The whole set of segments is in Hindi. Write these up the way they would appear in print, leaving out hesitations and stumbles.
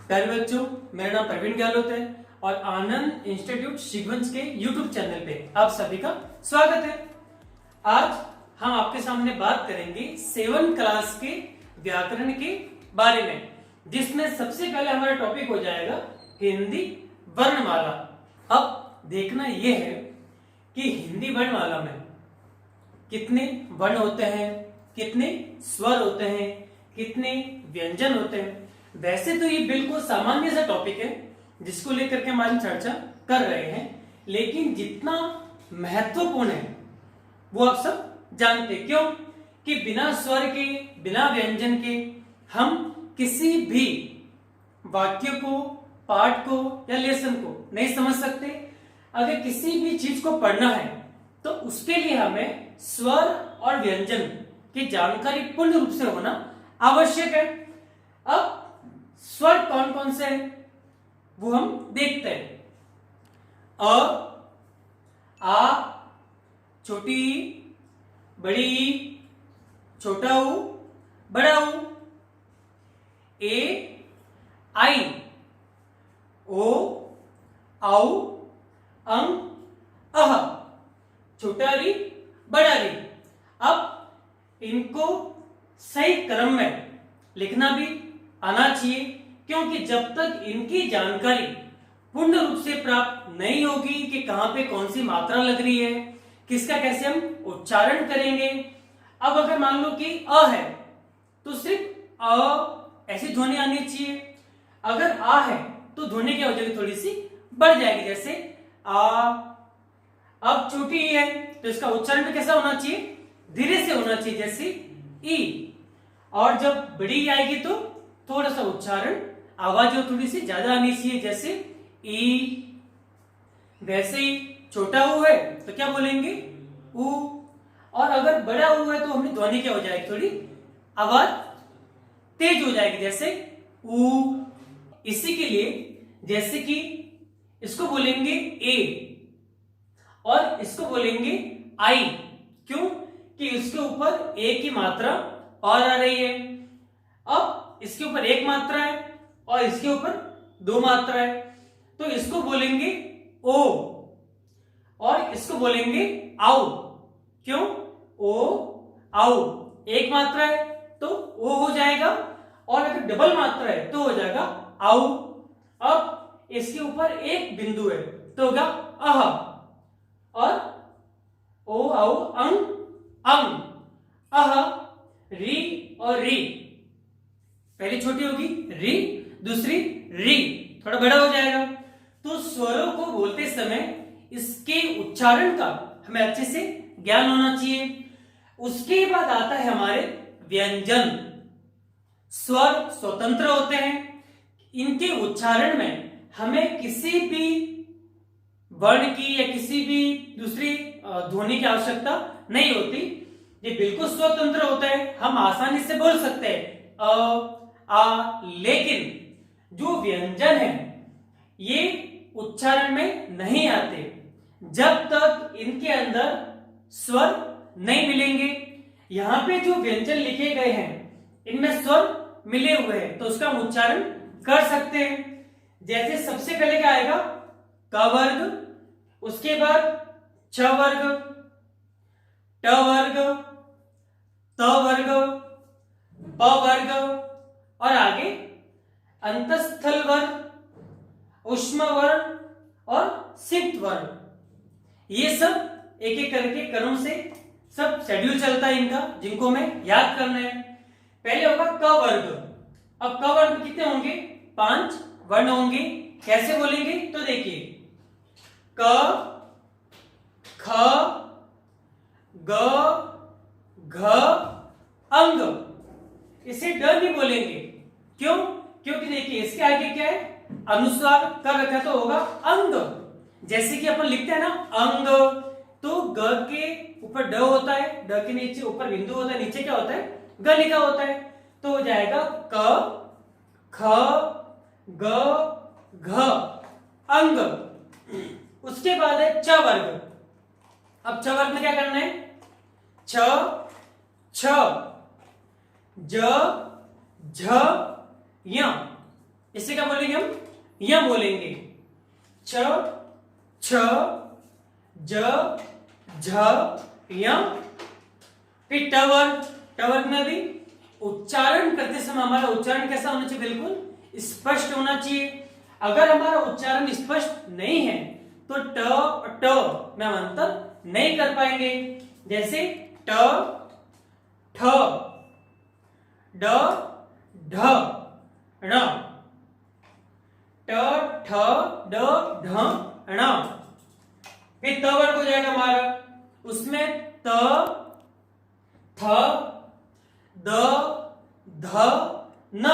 प्यारे बच्चों, मेरा नाम प्रवीण गहलोत है और आनंद इंस्टीट्यूट शिगवंश के यूट्यूब चैनल पे आप सभी का स्वागत है। आज हम आपके सामने बात करेंगे 7 क्लास के व्याकरण के बारे में, जिसमें सबसे पहले हमारा टॉपिक हो जाएगा हिंदी वर्णमाला। अब देखना यह है कि हिंदी वर्णमाला में कितने वर्ण होते हैं, कितने स्वर होते हैं, कितने व्यंजन होते हैं। वैसे तो ये बिल्कुल सामान्य सा टॉपिक है जिसको लेकर के हमारी चर्चा कर रहे हैं, लेकिन जितना महत्वपूर्ण है वो आप सब जानते हैं। क्यों कि बिना स्वर के, बिना व्यंजन के हम किसी भी वाक्य को, पाठ को या लेसन को नहीं समझ सकते। अगर किसी भी चीज को पढ़ना है तो उसके लिए हमें स्वर और व्यंजन की जानकारी पूर्ण रूप से होना आवश्यक है। अब स्वर कौन कौन से हैं वो हम देखते हैं। अ, आ, छोटी ई, बड़ी ई, छोटा ऊ, बड़ा ऊ। ए, आई, ओ, औ, अं, अह, छोटा री, बड़ा री। अब इनको सही क्रम में लिखना भी आना चाहिए, क्योंकि जब तक इनकी जानकारी पूर्ण रूप से प्राप्त नहीं होगी कि कहां पे कौन सी मात्रा लग रही है, किसका कैसे हम उच्चारण करेंगे। अब अगर मान लो कि अ है तो सिर्फ अ ऐसी ध्वनि आनी चाहिए। अगर आ है तो ध्वनि क्या हो जाएगी, थोड़ी सी बढ़ जाएगी, जैसे आ। अब छोटी ई है तो इसका उच्चारण भी कैसा होना चाहिए, धीरे से होना चाहिए, जैसे ई। और जब बड़ी ई आएगी तो थोड़ा सा उच्चारण, आवाज और थोड़ी सी ज्यादा आनी चाहिए, जैसे ई। वैसे ही छोटा ऊ है तो क्या बोलेंगे, ऊ। और अगर बड़ा ऊ है तो हमें ध्वनि क्या हो जाएगी, थोड़ी आवाज तेज हो जाएगी, जैसे ऊ। इसी के लिए जैसे कि इसको बोलेंगे ए और इसको बोलेंगे आई। क्यों कि इसके ऊपर ए की मात्रा और आ रही है। अब इसके ऊपर एक मात्रा है और इसके ऊपर 2 मात्रा है, तो इसको बोलेंगे ओ और इसको बोलेंगे आउ। क्यों, ओ आउ। एक मात्रा है तो ओ हो जाएगा, और अगर डबल मात्रा है तो हो जाएगा आउ। अब इसके ऊपर एक बिंदु है तो होगा अह, और ओ आउ अंग, अंग, अह, री और री। पहली छोटी होगी री, दूसरी री, थोड़ा बड़ा हो जाएगा। तो स्वरों को बोलते समय इसके उच्चारण का हमें अच्छे से ज्ञान होना चाहिए। उसके बाद आता है हमारे व्यंजन। स्वर स्वतंत्र होते हैं, इनके उच्चारण में हमें किसी भी वर्ण की या किसी भी दूसरी ध्वनि की आवश्यकता नहीं होती। ये बिल्कुल स्वतंत्र होता है, हम आसानी से बोल सकते हैं आ। लेकिन जो व्यंजन है ये उच्चारण में नहीं आते जब तक इनके अंदर स्वर नहीं मिलेंगे। यहां पे जो व्यंजन लिखे गए हैं इनमें स्वर मिले हुए हैं तो उसका हम उच्चारण कर सकते हैं। जैसे सबसे पहले क्या आएगा, क वर्ग, उसके बाद छ वर्ग, ट वर्ग, त वर्ग, प वर्ग, और आगे अंतस्थल वर्ण, ऊष्म वर्ण और सिक्त वर्ण। ये सब एक एक करके क्रम से सब शेड्यूल चलता है इनका, जिनको हमें याद करना है। पहले होगा क वर्ग। अब क वर्ग कितने होंगे, 5 वर्ण होंगे। कैसे बोलेंगे तो देखिए, क, ख, ग, घ, अंग। इसे ड नहीं बोलेंगे। क्यों, क्योंकि देखिए इसके आगे क्या है, अनुस्वार कर रखा तो होगा अंग। जैसे कि अपन लिखते हैं ना अंग, तो ग के ऊपर ड होता है, ड के नीचे ऊपर बिंदु होता है, नीचे क्या होता है, ग लिखा होता है, तो हो जाएगा क, ख, ग, घ, अंग। उसके बाद है च वर्ग। अब च वर्ग में क्या करना है, छ, छ, ज, झ, य। इसे क्या बोलेंगे हम? य बोलेंगे। छ, छ, ज, झ, य। फिर ट वर्ग, ट वर्ग में भी उच्चारण करते समय हमारा उच्चारण कैसा होना चाहिए? बिल्कुल स्पष्ट होना चाहिए। अगर हमारा उच्चारण स्पष्ट नहीं है तो ट में हम अंतर नहीं कर पाएंगे। जैसे ट, ठ, ड, ढ, ण। ट, ठ, ड, ढ, ण। फिर त वर्ग हो जाएगा हमारा, उसमें त, थ, द, ध, न।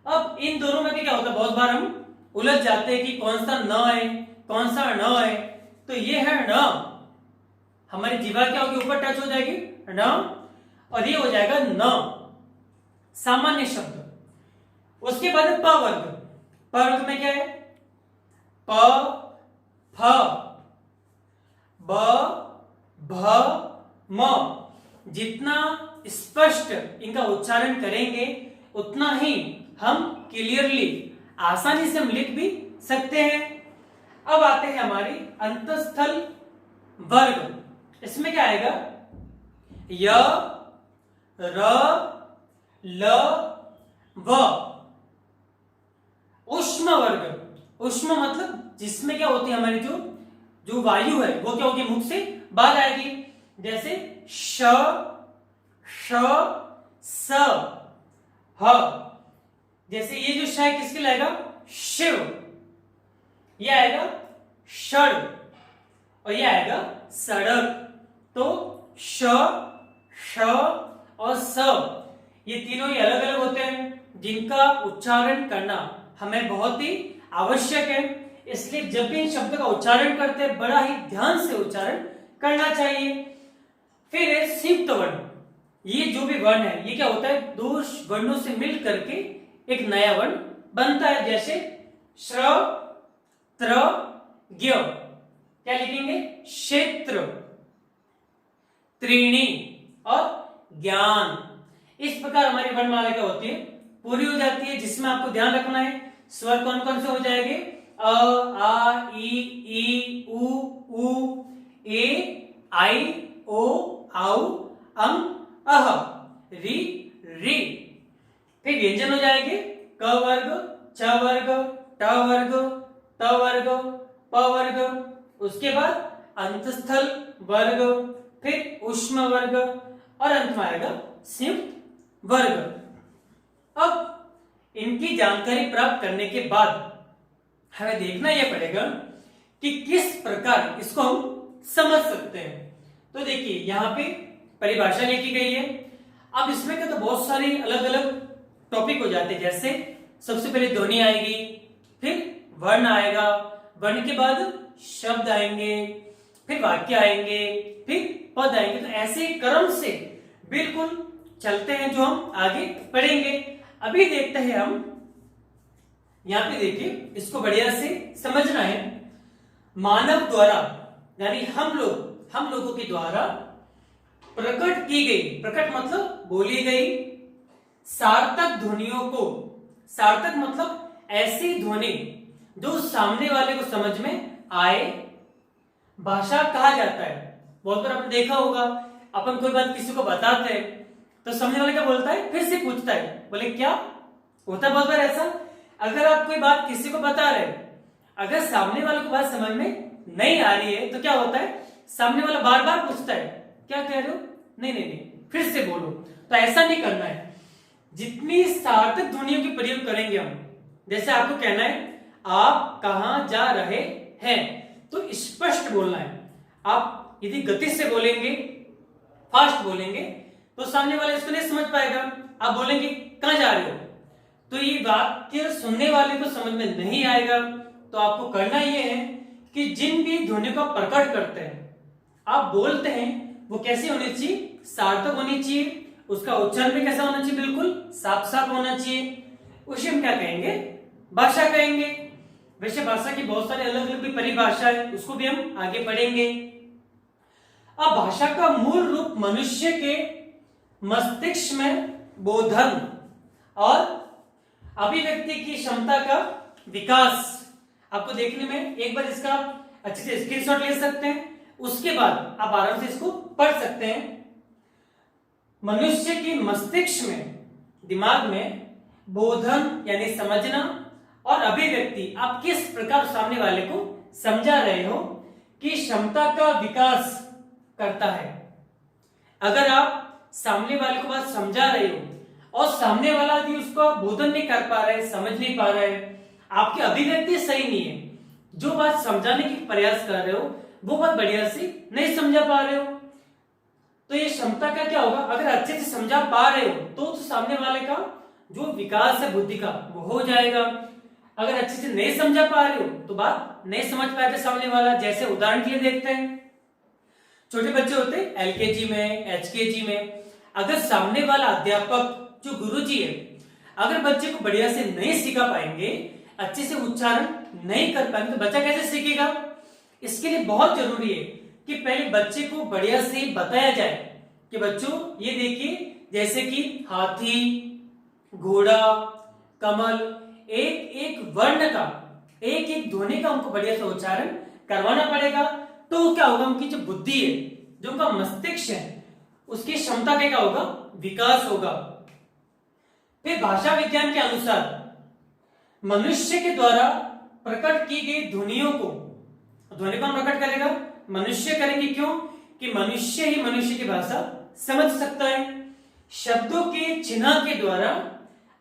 अब इन दोनों में भी क्या होता है? बहुत बार हम उलझ जाते हैं कि कौन सा न है, कौन सा ण है। तो ये है ण, हमारी जीवा क्या होगी? ऊपर टच हो जाएगी ण, और ये हो जाएगा न, सामान्य शब्द। उसके बाद प वर्ग, प वर्ग में क्या है? प, फ, ब, भ, म। जितना स्पष्ट इनका उच्चारण करेंगे उतना ही हम क्लियरली, आसानी से हम लिख भी सकते हैं। अब आते हैं हमारे अंतस्थल वर्ग। इसमें क्या आएगा? य, र, ल, व। ऊष्म वर्ग, ऊष्म मतलब जिसमें क्या होती है? हमारी जो वायु है वो क्या होगी? मुख से बाहर आएगी। जैसे श, श, स, ह। जैसे ये जो श है किसके लाएगा? शिव। ये आएगा षड, और ये आएगा सड़क। तो श, श और स, ये तीनों ही अलग अलग होते हैं जिनका उच्चारण करना हमें बहुत ही आवश्यक है। इसलिए जब भी इन शब्दों का उच्चारण करते हैं बड़ा ही ध्यान से उच्चारण करना चाहिए। फिर है संयुक्त वर्ण। ये जो भी वर्ण है ये क्या होता है? दो वर्णों से मिल करके एक नया वर्ण बनता है। जैसे श्र, त्र, ज्ञ। क्या लिखेंगे? क्षेत्र, त्रीणी और ज्ञान। इस प्रकार हमारी वर्णमाला क्या होती है? पूरी हो जाती है। जिसमें आपको ध्यान रखना है स्वर कौन कौन से हो जाएंगे? अ, आ, ई, उ, ए, आई, ओ, औ, अं, अह, री, री। फिर व्यंजन हो जाएंगे क वर्ग, छ वर्ग, ट वर्ग, त वर्ग, प वर्ग। उसके बाद अंतस्थल वर्ग, फिर ऊष्म वर्ग, और अंत में आएगा संयुक्त वर्ग। अब इनकी जानकारी प्राप्त करने के बाद हमें देखना यह पड़ेगा कि किस प्रकार इसको हम समझ सकते हैं। तो देखिए यहाँ पे परिभाषा लिखी गई है। अब इसमें क्या तो बहुत सारे अलग अलग टॉपिक हो जाते हैं। जैसे सबसे पहले ध्वनि आएगी, फिर वर्ण आएगा, वर्ण के बाद शब्द आएंगे, फिर वाक्य आएंगे, फिर पद आएंगे। तो ऐसे क्रम से बिल्कुल चलते हैं जो हम आगे पढ़ेंगे। अभी देखते हैं हम, यहां पे देखिए इसको बढ़िया से समझना है। मानव द्वारा यानी हम लोगों के द्वारा प्रकट की गई, प्रकट मतलब बोली गई सार्थक ध्वनियों को, सार्थक मतलब ऐसी ध्वनि जो सामने वाले को समझ में आए, भाषा कहा जाता है। बहुत बार आपने देखा होगा, अपन कोई बात किसी को बताते हैं तो सामने वाले क्या बोलता है? फिर से पूछता है, बोले क्या? होता है बहुत बार ऐसा। अगर आप कोई बात किसी को बता रहे, अगर सामने वाले को बात समझ में नहीं आ रही है तो क्या होता है? सामने वाला बार बार पूछता है, क्या कह रहे हो? नहीं नहीं नहीं, फिर से बोलो। तो ऐसा नहीं करना है। जितनी सार्थक ध्वनियों की प्रयोग करेंगे हम, जैसे आपको कहना है आप कहां जा रहे हैं, तो स्पष्ट बोलना है। आप यदि गति से बोलेंगे, फास्ट बोलेंगे, तो सामने वाला इसको नहीं समझ पाएगा। आप बोलेंगे कहां जा रहे हो, तो ये वाक्य सुनने वाले को समझ में नहीं आएगा। तो आपको करना यह है कि जिन भी ध्वनि को प्रकट करते हैं, आप बोलते हैं, वो कैसी होनी चाहिए? सार्थक होनी चाहिए। उसका उच्चारण भी कैसा होना चाहिए? बिल्कुल साफ साफ होना चाहिए। उसे हम क्या कहेंगे? भाषा कहेंगे। वैसे भाषा की बहुत सारी अलग अलग भी परिभाषा है, उसको भी हम आगे पढ़ेंगे। अब भाषा का मूल रूप मनुष्य के मस्तिष्क में बोधन और अभिव्यक्ति की क्षमता का विकास। आपको देखने में एक बार इसका अच्छे से स्क्रीनशॉट ले सकते हैं, उसके बाद आप आराम से इसको पढ़ सकते हैं। मनुष्य के मस्तिष्क में, दिमाग में बोधन यानी समझना और अभिव्यक्ति, आप किस प्रकार सामने वाले को समझा रहे हो, कि क्षमता का विकास करता है। अगर आप सामने वाले को बात समझा रहे हो और सामने वाला यदि उसको बोधन नहीं कर पा रहे, समझ नहीं पा रहे, आपकी अभिव्यक्ति सही नहीं है, जो बात समझाने की प्रयास कर रहे हो वो बात बढ़िया से नहीं समझा पा रहे हो, तो ये क्षमता का क्या होगा, अगर अच्छे से समझा पा रहे हो तो सामने वाले का जो विकास है बुद्धि का वो हो जाएगा। अगर अच्छे से नहीं समझा पा रहे हो तो बात नहीं समझ पाते सामने वाला। जैसे उदाहरण के लिए देखते हैं, छोटे बच्चे होते हैं एलकेजी में, एचकेजी में, अगर सामने वाला अध्यापक जो गुरुजी है, अगर बच्चे को बढ़िया से नहीं सिखा पाएंगे, अच्छे से उच्चारण नहीं कर पाएंगे, तो बच्चा कैसे सीखेगा। इसके लिए बहुत जरूरी है कि पहले बच्चे को बढ़िया से बताया जाए कि बच्चों ये देखिए, जैसे कि हाथी, घोड़ा, कमल, एक एक वर्ण का, एक एक ध्वनि का उनको बढ़िया से उच्चारण करवाना पड़ेगा। तो क्या होगा, उनकी जो बुद्धि है, जो उनका मस्तिष्क है, उसकी क्षमता का क्या होगा, विकास होगा। फिर भाषा विज्ञान के अनुसार मनुष्य के द्वारा प्रकट की गई ध्वनियों को, ध्वनि कौन प्रकट करेगा, मनुष्य करेंगे। क्यों, कि मनुष्य ही मनुष्य की भाषा समझ सकता है। शब्दों के चिन्ह के द्वारा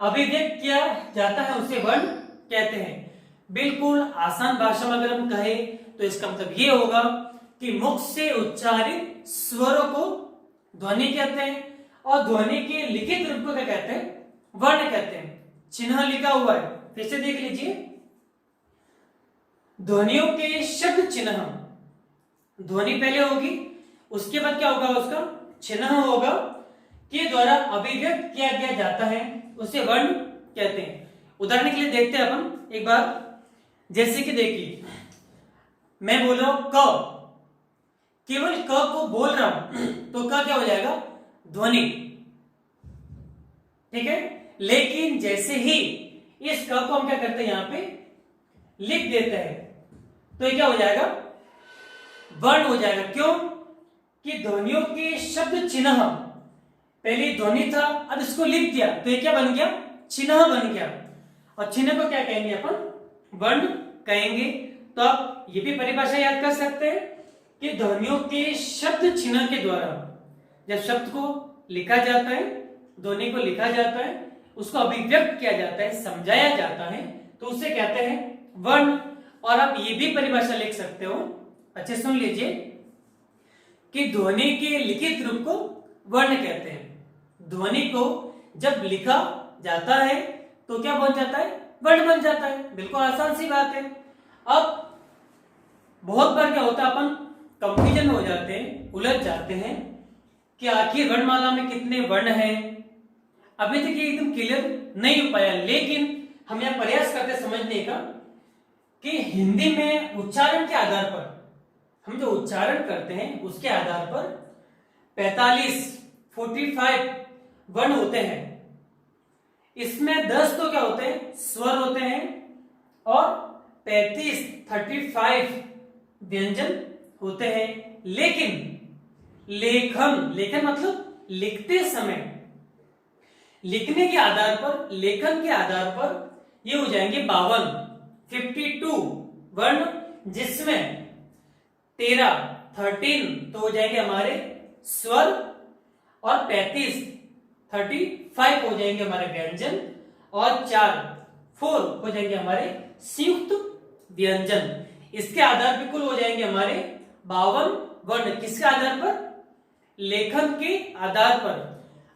अभिव्यक्त किया जाता है, उसे वर्ण कहते हैं। बिल्कुल आसान भाषा में अगर हम कहें तो इसका मतलब ये होगा कि मुख से उच्चारित स्वरों को ध्वनि कहते हैं, और ध्वनि के लिखित रूप को क्या कहते हैं, वर्ण कहते हैं। चिन्ह लिखा हुआ है, फिर से देख लीजिए, ध्वनियों के शब्द चिन्ह, ध्वनि पहले होगी, उसके बाद क्या होगा, उसका चिन्ह होगा, के द्वारा अभिव्यक्त किया गया जाता है, उसे वर्ण कहते हैं। उदाहरण के लिए देखते हैं अपन एक बार, जैसे कि देखिए, मैं बोल रहा हूं क, केवल क को बोल रहा हूं तो क क्या हो जाएगा, ध्वनि, ठीक है। लेकिन जैसे ही इस क को हम क्या करते हैं, यहां पे लिख देते हैं, तो ये क्या हो जाएगा, वर्ण हो जाएगा। क्यों, कि ध्वनियों के शब्द चिन्ह, पहले ध्वनि था, अब इसको लिख दिया तो ये क्या बन गया, चिन्ह बन गया, और चिन्ह को क्या कहेंगे अपन, वर्ण कहेंगे। तो आप ये भी परिभाषा याद कर सकते हैं कि ध्वनियों के शब्द चिन्ह के द्वारा, जब शब्द को लिखा जाता है, ध्वनि को लिखा जाता है, उसको अभिव्यक्त किया जाता है, समझाया जाता है, तो उसे कहते हैं वर्ण। और आप ये भी परिभाषा लिख सकते हो, अच्छे सुन लीजिए, कि ध्वनि के लिखित रूप को वर्ण कहते हैं। ध्वनि को जब लिखा जाता है तो क्या बन जाता है, वर्ण बन जाता है। बिल्कुल आसान सी बात है। अब बहुत बार क्या होता है, अपन कंफ्यूजन में हो जाते हैं, उलझ जाते हैं कि आखिर वर्णमाला में कितने वर्ण हैं। अभी तक ये एकदम क्लियर नहीं हो पाया, लेकिन हम यह प्रयास करते समझने का कि हिंदी में उच्चारण के आधार पर, हम जो उच्चारण करते हैं उसके आधार पर 45 वर्ण होते हैं। इसमें 10 तो क्या होते हैं, स्वर होते हैं, और 35 व्यंजन होते हैं। लेकिन लेखन मतलब लिखते समय, लिखने के आधार पर, लेखन के आधार पर ये हो जाएंगे 52 वर्ण, जिसमें 13 तो हो जाएंगे हमारे स्वर, और 35 हो जाएंगे हमारे व्यंजन, और 4 हो जाएंगे हमारे संयुक्त व्यंजन। इसके आधार पर कुल हो जाएंगे हमारे 52 वर्ण। किसके आधार पर, लेखन के आधार पर।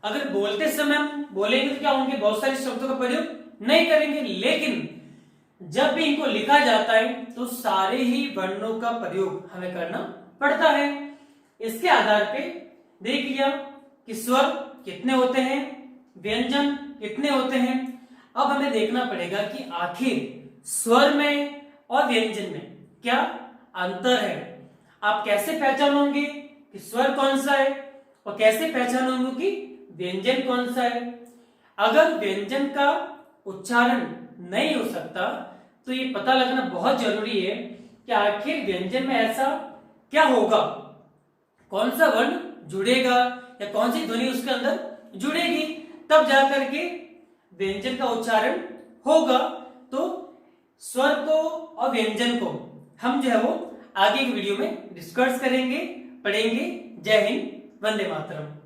अगर बोलते समय हम बोलेंगे तो क्या होंगे, बहुत सारे शब्दों का प्रयोग नहीं करेंगे, लेकिन जब भी इनको लिखा जाता है तो सारे ही वर्णों का प्रयोग हमें करना पड़ता है। इसके आधार पे देख लिया कि स्वर कितने होते हैं, व्यंजन कितने होते हैं। अब हमें देखना पड़ेगा कि आखिर स्वर में और व्यंजन में क्या अंतर है। आप कैसे पहचानोगे कि स्वर कौन सा है, और कैसे पहचानोगे कि व्यंजन कौन सा है। अगर व्यंजन का उच्चारण नहीं हो सकता, तो ये पता लगना बहुत जरूरी है कि आखिर व्यंजन में ऐसा क्या होगा, कौन सा वर्ण जुड़ेगा या कौन सी ध्वनि उसके अंदर जुड़ेगी, तब जाकर के व्यंजन का उच्चारण होगा। तो स्वर को और व्यंजन को हम जो है वो आगे की वीडियो में डिस्कस करेंगे, पढ़ेंगे। जय हिंद, वंदे मातरम।